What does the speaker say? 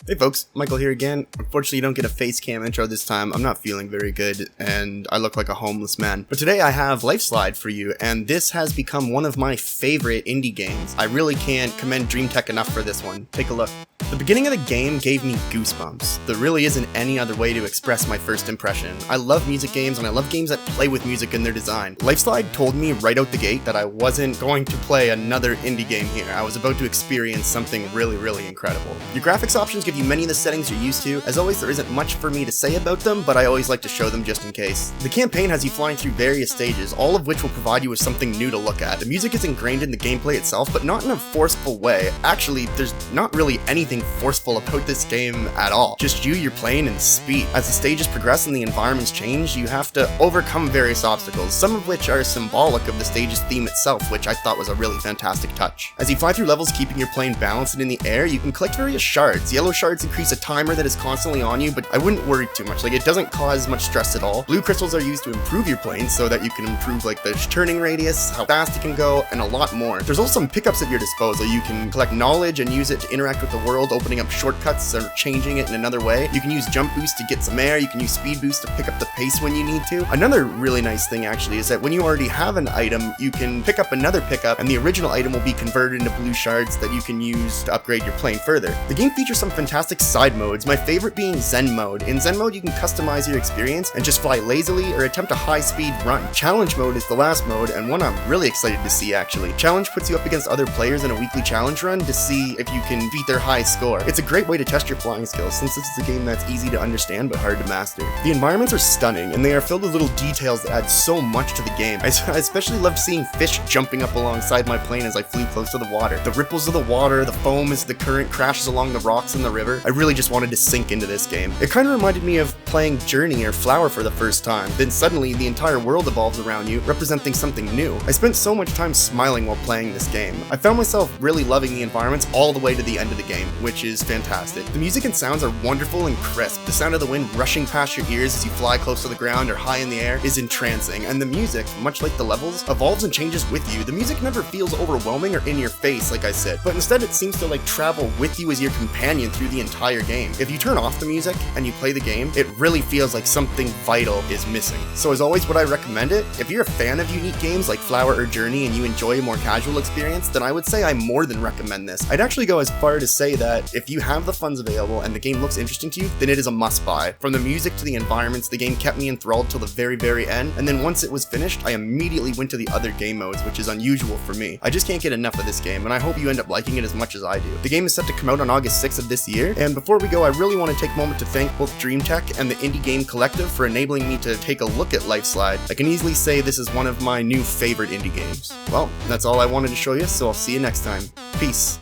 Hey folks, Michael here again. Unfortunately, you don't get a face cam intro this time. I'm not feeling very good, and I look like a homeless man. But today I have Lifeslide for you, and this has become one of my favorite indie games. I really can't commend Dream Tech enough for this one. Take a look. The beginning of the game gave me goosebumps. There really isn't any other way to express my first impression. I love music games, and I love games that play with music in their design. Lifeslide told me right out the gate that I wasn't going to play another indie game here. I was about to experience something really incredible. Your graphics options give you many of the settings you're used to. As always, there isn't much for me to say about them, but I always like to show them just in case. The campaign has you flying through various stages, all of which will provide you with something new to look at. The music is ingrained in the gameplay itself, but not in a forceful way. Actually, there's not really anything forceful about this game at all. Just you, your plane, and speed. As the stages progress and the environments change, you have to overcome various obstacles, some of which are symbolic of the stage's theme itself, which I thought was a really fantastic touch. As you fly through levels keeping your plane balanced and in the air, you can collect various shards. Yellow shards increase a timer that is constantly on you, but I wouldn't worry too much. Like, it doesn't cause much stress at all. Blue crystals are used to improve your plane so that you can improve like the turning radius, how fast it can go, and a lot more. There's also some pickups at your disposal. You can collect knowledge and use it to interact with the world, opening up shortcuts or changing it in another way. You can use jump boost to get some air. You can use speed boost to pick up the pace when you need to. Another really nice thing actually is that when you already have an item, you can pick up another pickup, and the original item will be converted into blue shards that you can use to upgrade your plane further. The game features some fantastic side modes, my favorite being Zen mode. In Zen mode, you can customize your experience and just fly lazily or attempt a high-speed run. Challenge mode is the last mode, and one I'm really excited to see actually. Challenge puts you up against other players in a weekly challenge run to see if you can beat their high score. It's a great way to test your flying skills, since this is a game that's easy to understand but hard to master. The environments are stunning, and they are filled with little details that add so much to the game. I especially loved seeing fish jumping up alongside my plane as I flew close to the water. The ripples of the water, the foam as the current crashes along the rocks in the river. I really just wanted to sink into this game. It kind of reminded me of playing Journey or Flower for the first time. Then suddenly the entire world evolves around you, representing something new. I spent so much time smiling while playing this game. I found myself really loving the environments all the way to the end of the game, which is fantastic. The music and sounds are wonderful and crisp. The sound of the wind rushing past your ears as you fly close to the ground or high in the air is entrancing, and the music, much like the levels, evolves and changes with you. The music never feels overwhelming or in your face, like I said, but instead it seems to like travel with you as your companion through the entire game. If you turn off the music and you play the game, it really feels like something vital is missing. So as always, would I recommend it? If you're a fan of unique games like Flower or Journey and you enjoy a more casual experience, then I would say I more than recommend this. I'd actually go as far to say that if you have the funds available and the game looks interesting to you, then it is a must-buy. From the music to the environments, the game kept me enthralled till the very end, and then once it was finished, I immediately went to the other game modes, which is unusual for me. I just can't get enough of this game, and I hope you end up liking it as much as I do. The game is set to come out on August 6th of this year, and before we go, I really want to take a moment to thank both Dream Tech and the Indie Game Collective for enabling me to take a look at Lifeslide. I can easily say this is one of my new favorite indie games. Well, that's all I wanted to show you, so I'll see you next time. Peace.